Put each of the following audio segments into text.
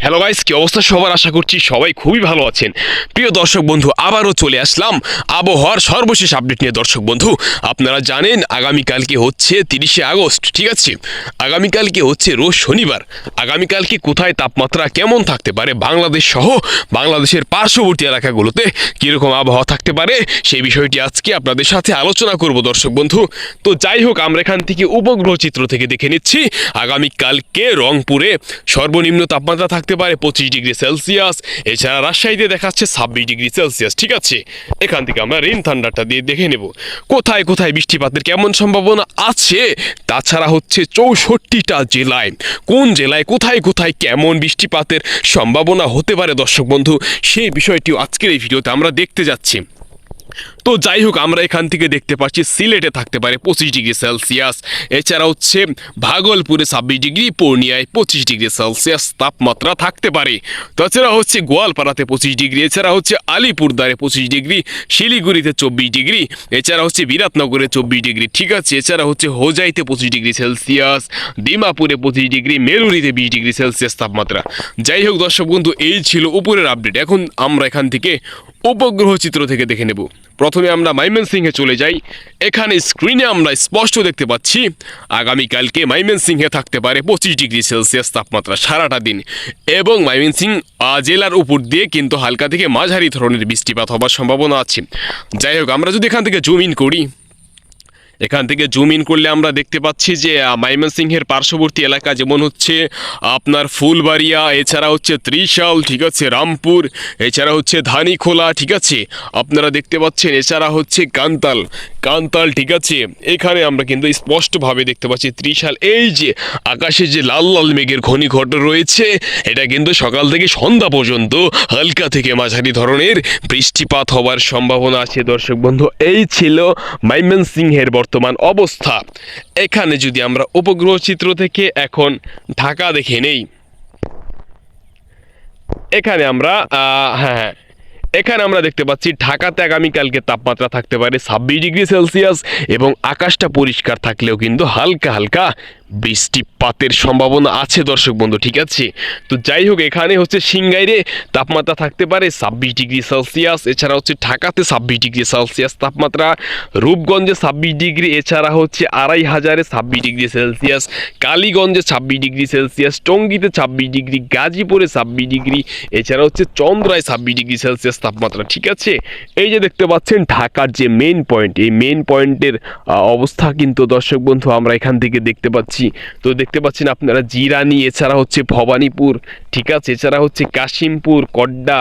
Hello guys, কি অবস্থা সবার? আশা করছি সবাই খুবই ভালো আছেন। প্রিয় দর্শক বন্ধু, আবারও চলে আসলাম আবহাওয়ার সর্বশেষ আপডেট নিয়ে। দর্শক বন্ধু, আপনারা জানেন আগামীকালকে হচ্ছে 30শে আগস্ট, ঠিক আছে? আগামীকালকে হচ্ছে রোজ শনিবার। আগামীকালকে কোথায় তাপমাত্রা কেমন থাকতে পারে, বাংলাদেশ সহ বাংলাদেশের পার্শ্ববর্তী এলাকাগুলোতে কীরকম আবহাওয়া থাকতে পারে, সেই বিষয়টি আজকে আপনাদের সাথে আলোচনা করব দর্শক বন্ধু। তো যাই হোক, আমরা এখান থেকে উপগ্রহ চিত্র থেকে দেখে নিচ্ছি আগামীকালকে রংপুরে সর্বনিম্ন তাপমাত্রা থাকতে পারে 25°C। এছাড়া রাজশাহীতে দেখাচ্ছে 26°C, ঠিক আছে? এখান থেকে আমরা রেইন থান্ডারটা দিয়ে দেখে নেব কোথায় কোথায় বৃষ্টিপাতের কেমন সম্ভাবনা আছে। তাছাড়া হচ্ছে 64টা জেলায় কোন জেলায় কোথায় কোথায় কেমন বৃষ্টিপাতের সম্ভাবনা হতে পারে দর্শক বন্ধু, সেই বিষয়টিও আজকের এই ভিডিওতে আমরা দেখতে যাচ্ছি। তো যাই হোক, আমরা এখান থেকে দেখতে পাচ্ছি সিলেটে থাকতে পারে 25°C। এছাড়া হচ্ছে ভাগলপুরে 26°, পূর্ণিয়ায় 25°C তাপমাত্রা থাকতে পারে। তাছাড়া হচ্ছে গোয়ালপাড়াতে 25°, এছাড়া হচ্ছে আলিপুরদারে 25°, শিলিগুড়িতে 24°, এছাড়া হচ্ছে বিরাটনগরে 24°, ঠিক আছে? এছাড়া হচ্ছে হোজাইতে 25°C, ডিমাপুরে 25°, মেরুরিতে 20°C তাপমাত্রা। যাই হোক দর্শক বন্ধু, এই ছিল উপরের আপডেট। এখন আমরা এখান থেকে উপগ্রহ চিত্র থেকে দেখে নেব। প্রথমে আমরা ময়মনসিংহে চলে যাই। এখানে স্ক্রিনে আমরা স্পষ্ট দেখতে পাচ্ছি আগামীকালকে ময়মনসিংহে থাকতে পারে 25°C তাপমাত্রা সারাটা দিন, এবং ময়মনসিংহ জেলার উপর দিয়ে কিন্তু হালকা থেকে মাঝারি ধরনের বৃষ্টিপাত হবার সম্ভাবনা আছে। যাই হোক, আমরা যদি এখান থেকে জুম ইন করি, এখান থেকে জুম ইন করলে আমরা দেখতে পাচ্ছি যে ময়মনসিংহের পার্শ্ববর্তী এলাকা যেমন হচ্ছে আপনার ফুলবাড়িয়া, এছাড়া হচ্ছে ত্রিশাল, ঠিক আছে, রামপুর, এছাড়া হচ্ছে ধানীখোলা, ঠিক আছে, আপনারা দেখতে পাচ্ছেন। এছাড়া হচ্ছে কান্তাল, ঠিক আছে। এখানে আমরা কিন্তু স্পষ্টভাবে দেখতে পাচ্ছি ত্রিশাল। এই যে আকাশে যে লাল লাল মেঘের ঘনীঘট রয়েছে, এটা কিন্তু সকাল থেকে সন্ধ্যা পর্যন্ত হালকা থেকে মাঝারি ধরনের বৃষ্টিপাত হবার সম্ভাবনা আছে দর্শক বন্ধু। এই ছিল ময়মনসিংহের বর্তমান অবস্থা। এখানে যদি আমরা উপগ্রহ চিত্র থেকে এখন ঢাকা দেখে নেই, এখানে আমরা এখানে আমরা দেখতে পাচ্ছি ঢাকাতে আগামীকালকে তাপমাত্রা থাকতে পারে 26°C, এবং আকাশটা পরিষ্কার থাকলেও কিন্তু হালকা হালকা বৃষ্টিপাতের সম্ভাবনা আছে দর্শক বন্ধু, ঠিক আছে? তো যাই হোক, এখানে হচ্ছে সিংগাইরে তাপমাত্রা থাকতে পারে 26°C, এছাড়া হচ্ছে ঢাকাতে 26°C তাপমাত্রা, রূপগঞ্জে 26°, এছাড়া হচ্ছে আড়াইহাজারে 26°C, কালীগঞ্জে 26°C, টঙ্গীতে 26°, গাজীপুরে 26°, এছাড়া হচ্ছে চন্দ্রায় 26°C তাপমাত্রা, ঠিক আছে? এই যে দেখতে পাচ্ছেন ঢাকার যে মেইন পয়েন্ট, এই মেইন পয়েন্টের অবস্থা কিন্তু দর্শক বন্ধু আমরা এখান থেকে দেখতে পাচ্ছি। তো দেখতে পাচ্ছেন আপনারা জিরানি, এছাড়া হচ্ছে ভবানীপুর, ঠিক আছে, এছাড়া হচ্ছে কাশিমপুর, কড্ডা,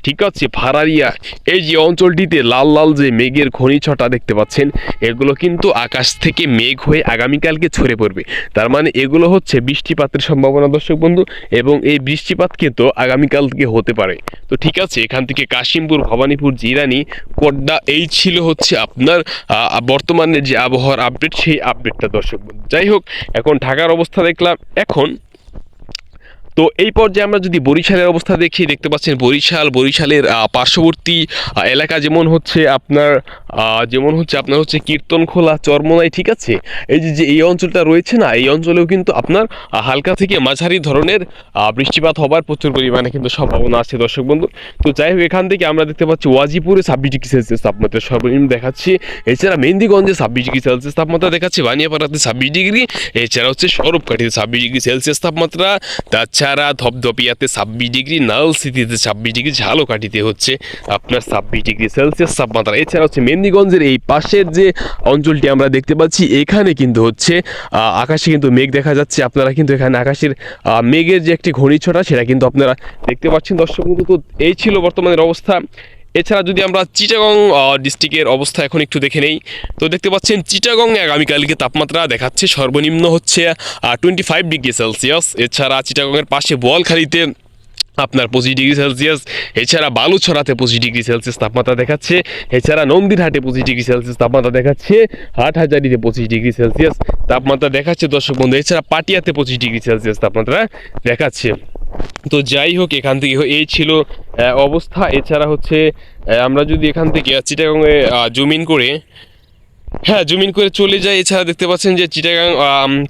ঠিক আছে, ভাড়ারিয়া। এই যে অঞ্চলটিতে লাল লাল যে মেঘের ঘনীছটা দেখতে পাচ্ছেন, এগুলো কিন্তু আকাশ থেকে মেঘ হয়ে আগামীকালকে ছড়ে পড়বে। তার মানে এগুলো হচ্ছে বৃষ্টিপাতের সম্ভাবনা দর্শক বন্ধু, এবং এই বৃষ্টিপাত কিন্তু আগামীকাল থেকে হতে পারে। তো ঠিক আছে, এখান থেকে কাশিমপুর, ভবানীপুর, জিরানি, কড্ডা, এই ছিল হচ্ছে আপনার বর্তমানে যে আবহাওয়ার আপডেট, সেই আপডেটটা দর্শক বন্ধু। যাই হোক, এখন ঢাকার অবস্থা দেখলাম। এখন তো এই পর্যায়ে আমরা যদি বরিশালের অবস্থা দেখি, দেখতে পাচ্ছেন বরিশালের পার্শ্ববর্তী এলাকা যেমন হচ্ছে আপনার কীর্তনখোলা, চরমোনাই, ঠিক আছে? এই যে এই অঞ্চলটা রয়েছে না, এই অঞ্চলেও কিন্তু আপনার হালকা থেকে মাঝারি ধরনের বৃষ্টিপাত হবার প্রচুর পরিমাণে কিন্তু সম্ভাবনা আছে দর্শক বন্ধু। তো যাই হোক, এখান থেকে আমরা দেখতে পাচ্ছি ওয়াজিপুরে 26°C তাপমাত্রা সর্বনিম্ন দেখাচ্ছি, এছাড়া মেহেন্দিগঞ্জে 26°C তাপমাত্রা দেখাচ্ছে, বানিয়াপাড়াতে 26°, এছাড়া হচ্ছে সরবকাঠিতে 26°C তাপমাত্রা, তাছাড়া ধপধপিয়াতে 26°, নালসিটিতে 26°, ঝালকাঠিতে হচ্ছে আপনার 26°C তাপমাত্রা। এছাড়া হচ্ছে মেহেন্দিগঞ্জের এই পাশের যে অঞ্চলটি আমরা দেখতে পাচ্ছি, এখানে কিন্তু হচ্ছে আকাশে কিন্তু মেঘ দেখা যাচ্ছে। আপনারা কিন্তু এখানে আকাশের মেঘের যে একটি ঘূর্ণিঝড়, সেটা কিন্তু আপনারা দেখতে পাচ্ছেন দর্শক বন্ধু। তো এই ছিল বর্তমানের অবস্থা। এছাড়া যদি আমরা চিটাগং ডিস্ট্রিক্টের অবস্থা এখন একটু দেখে নেই, তো দেখতে পাচ্ছেন চিটাগংয়ে আগামীকালকে তাপমাত্রা দেখাচ্ছে সর্বনিম্ন হচ্ছে 25°C। এছাড়া চিটাগংয়ের পাশে বোয়ালখালীতে আপনার 25°C, এছাড়া বালুছড়াতে 25°C তাপমাত্রা দেখাচ্ছে, এছাড়া নন্দীরহাটে 25°C তাপমাত্রা দেখাচ্ছে, হাটহাজারীতে 25°C তাপমাত্রা দেখাচ্ছে দর্শক বন্ধু, এছাড়া পাটিয়াতে 25°C তাপমাত্রা দেখাচ্ছে। তো যাই হোক, এখান থেকে এই ছিল অবস্থা। এছাড়া হচ্ছে আমরা যদি এখান থেকে চিটাগংয়ে জুম ইন করে হ্যাঁ, জুমিন করে চলে যায়। এছাড়া দেখতে পাচ্ছেন যে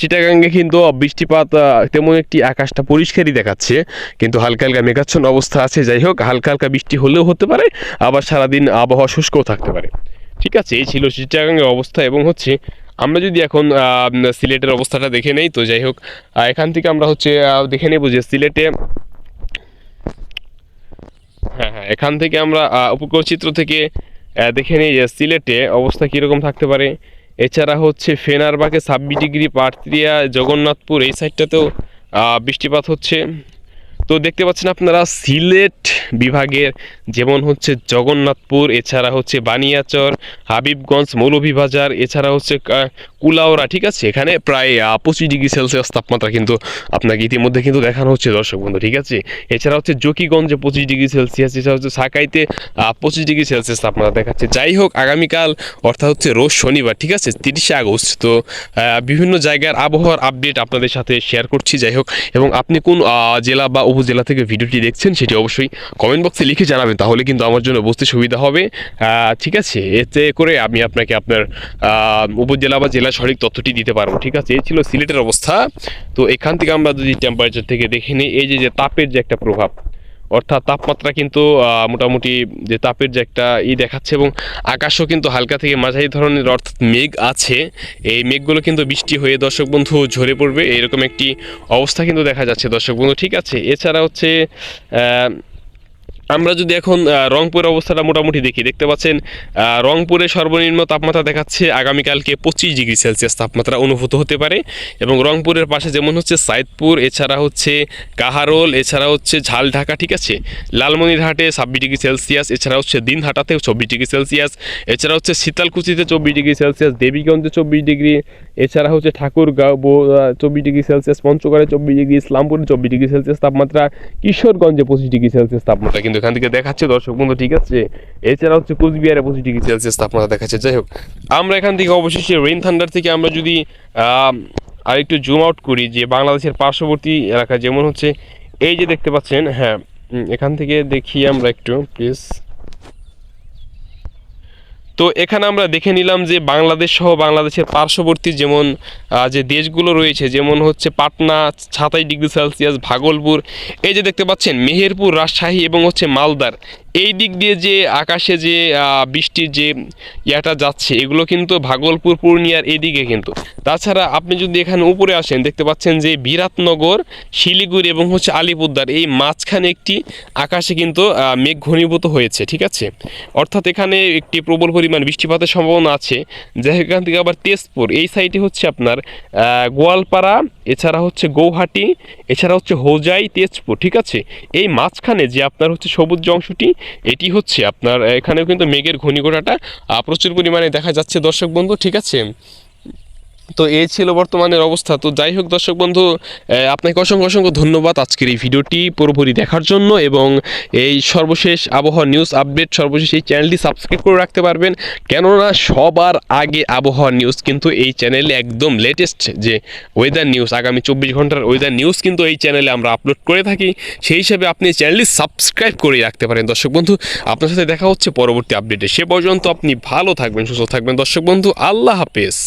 চিটাগাঙ্গে কিন্তু বৃষ্টিপাত তেমন একটি আকাশটা পরিষ্কারই দেখাচ্ছে, কিন্তু হালকা হালকা মেঘাচ্ছন্ন অবস্থা আছে। যাই হোক, হালকা হালকা বৃষ্টি হলেও হতে পারে, আবার সারাদিন আবহাওয়া শুষ্কও থাকতে পারে। ঠিক আছে, এই ছিল চিটাগাঙ্গের অবস্থা। এবং হচ্ছে আমরা যদি এখন সিলেটের অবস্থাটা দেখে নেই, তো যাই হোক এখান থেকে আমরা হচ্ছে দেখে নেব যে সিলেটে, হ্যাঁ হ্যাঁ, এখান থেকে আমরা উপগ্রহ চিত্র থেকে দেখে নিই যে সিলেটে অবস্থা কীরকম থাকতে পারে। এছাড়া হচ্ছে ফেনারবাগে 26 ডিগ্রি, পাটুরিয়া, জগন্নাথপুর এই সাইডটাতেও বৃষ্টিপাত হচ্ছে। তো দেখতে পাচ্ছেন আপনারা সিলেট বিভাগের যেমন হচ্ছে জগন্নাথপুর, এছাড়া হচ্ছে বানিয়াচর, হাবিবগঞ্জ, মৌলভীবাজার, এছাড়া হচ্ছে কুলাউড়া। ঠিক আছে, এখানে প্রায় 25 ডিগ্রি সেলসিয়াস তাপমাত্রা কিন্তু আপনাকে ইতিমধ্যে কিন্তু দেখানো হচ্ছে দর্শক বন্ধু। ঠিক আছে, এছাড়া হচ্ছে জকিগঞ্জে 25 ডিগ্রি সেলসিয়াস, এছাড়া হচ্ছে সাকাইতে 25 ডিগ্রি সেলসিয়াস তাপমাত্রা দেখাচ্ছে। যাই হোক, আগামীকাল অর্থাৎ হচ্ছে রোজ শনিবার, ঠিক আছে, 30শে আগস্ট, তো বিভিন্ন জায়গার আবহাওয়ার আপডেট আপনাদের সাথে শেয়ার করছি। যাই হোক, এবং আপনি কোন জেলা বা উপজেলা থেকে ভিডিওটি দেখছেন সেটি অবশ্যই কমেন্ট বক্সে লিখে জানাবেন, তাহলে কিন্তু আমার জন্য বুঝতে সুবিধা হবে। ঠিক আছে, এতে করে আমি আপনাকে আপনার উপজেলা বা জেলা সঠিক তথ্যটি দিতে পারবো। ঠিক আছে, এই ছিল সিলেটের অবস্থা। তো এখান থেকে আমরা যদি টেম্পারেচার থেকে দেখে নিই, এই যে তাপের যে একটা প্রভাব, অর্থাৎ তাপমাত্রা কিন্তু মোটামুটি যে তাপের যে একটা দেখাচ্ছে, এবং আকাশও কিন্তু হালকা থেকে মাঝারি ধরনের অর্থাৎ মেঘ আছে। এই মেঘগুলো কিন্তু বৃষ্টি হয়ে দর্শক বন্ধু ঝরে পড়বে, এরকম একটি অবস্থা কিন্তু দেখা যাচ্ছে দর্শক বন্ধু। ঠিক আছে, এছাড়া হচ্ছে আমরা যদি এখন রংপুরের অবস্থাটা মোটামুটি দেখতে পাচ্ছেন রংপুরে সর্বনিম্ন তাপমাত্রা দেখাচ্ছে আগামীকালকে 25 ডিগ্রি সেলসিয়াস তাপমাত্রা অনুভূত হতে পারে। এবং রংপুরের পাশে যেমন হচ্ছে সাইদপুর, এছাড়া হচ্ছে কাহারোল, এছাড়া হচ্ছে ঝালঢাকা, ঠিক আছে, লালমনিরহাটে 26 ডিগ্রি সেলসিয়াস, এছাড়া হচ্ছে দিনহাটাতেও 24 ডিগ্রি সেলসিয়াস, এছাড়া হচ্ছে শীতলকুচিতে 24 ডিগ্রি সেলসিয়াস, দেবীগঞ্জে 24 ডিগ্রি, এছাড়া হচ্ছে ঠাকুরগাঁও 24 ডিগ্রি সেলসিয়াস, পঞ্চগড়ে 24 ডিগ্রি, ইসলামপুরে 24 ডিগ্রি সেলসিয়াস তাপমাত্রা, কিশোরগঞ্জে 25 ডিগ্রি সেলসিয়াস তাপমাত্রা কিন্তু এখান থেকে দেখাচ্ছে দর্শক বন্ধু। ঠিক আছে, এছাড়া হচ্ছে কুচবিহারে 25 ডিগ্রি সেলসিয়াস তাপমাত্রা দেখাচ্ছে। যাই হোক, আমরা এখান থেকে অবশেষে রেইন থান্ডার থেকে আমরা যদি আরেকটু জুম আউট করি, যে বাংলাদেশের পার্শ্ববর্তী এলাকা যেমন হচ্ছে এই যে দেখতে পাচ্ছেন, হ্যাঁ, এখান থেকে দেখি আমরা একটু প্লিজ। তো এখানে আমরা দেখে নিলাম যে বাংলাদেশ সহ বাংলাদেশের পার্শ্ববর্তী যেমন যে দেশগুলো রয়েছে, যেমন হচ্ছে পাটনা 27 ডিগ্রি সেলসিয়াস, ভাগলপুর, এই যে দেখতে পাচ্ছেন মেহেরপুর, রাজশাহী এবং হচ্ছে মালদার এই দিক দিয়ে যে আকাশে যে বৃষ্টির যে ইয়াটা যাচ্ছে, এগুলো কিন্তু ভাগলপুর, পূর্ণিয়ার এদিকে কিন্তু। তাছাড়া আপনি যদি এখানে উপরে আসেন, দেখতে পাচ্ছেন যে বিরাটনগর, শিলিগুড়ি এবং হচ্ছে আলিপুরদার এই মাঝখানে একটি আকাশে কিন্তু মেঘ ঘনীভূত হয়েছে। ঠিক আছে, অর্থাৎ এখানে একটি প্রবল পরিমাণ বৃষ্টিপাতের সম্ভাবনা আছে। যেখান থেকে আবার তেজপুর এই সাইডে হচ্ছে আপনার গোয়ালপাড়া, এছাড়া হচ্ছে গৌহাটি, এছাড়া হচ্ছে হোজাই, তেজপুর। ঠিক আছে, এই মাঝখানে যে আপনার হচ্ছে সবুজ অংশটি, এটি হচ্ছে আপনার এখানেও কিন্তু মেঘের ঘনীঘটাটা প্রচুর পরিমাণে দেখা যাচ্ছে দর্শক বন্ধু। ঠিক আছে, তো এই ছিল বর্তমানের অবস্থা। তো যাই হোক দর্শক বন্ধু, আপনাকে অসংখ্য অসংখ্য ধন্যবাদ আজকের এই ভিডিওটি পুরোপুরি দেখার জন্য, এবং এই সর্বশেষ আবহাওয়া নিউজ আপডেট সর্বশেষ এই চ্যানেলটি সাবস্ক্রাইব করে রাখতে পারবেন, কেননা সবার আগে আবহাওয়া নিউজ কিন্তু এই চ্যানেলে একদম লেটেস্ট যে ওয়েদার নিউজ, আগামী 24 ঘন্টার ওয়েদার নিউজ কিন্তু এই চ্যানেলে আমরা আপলোড করে থাকি। সেই হিসাবে আপনি চ্যানেলটি সাবস্ক্রাইব করে রাখতে পারেন দর্শক বন্ধু। আপনার সাথে দেখা হচ্ছে পরবর্তী আপডেটে, সে পর্যন্ত আপনি ভালো থাকবেন, সুস্থ থাকবেন দর্শক বন্ধু। আল্লাহ হাফেজ।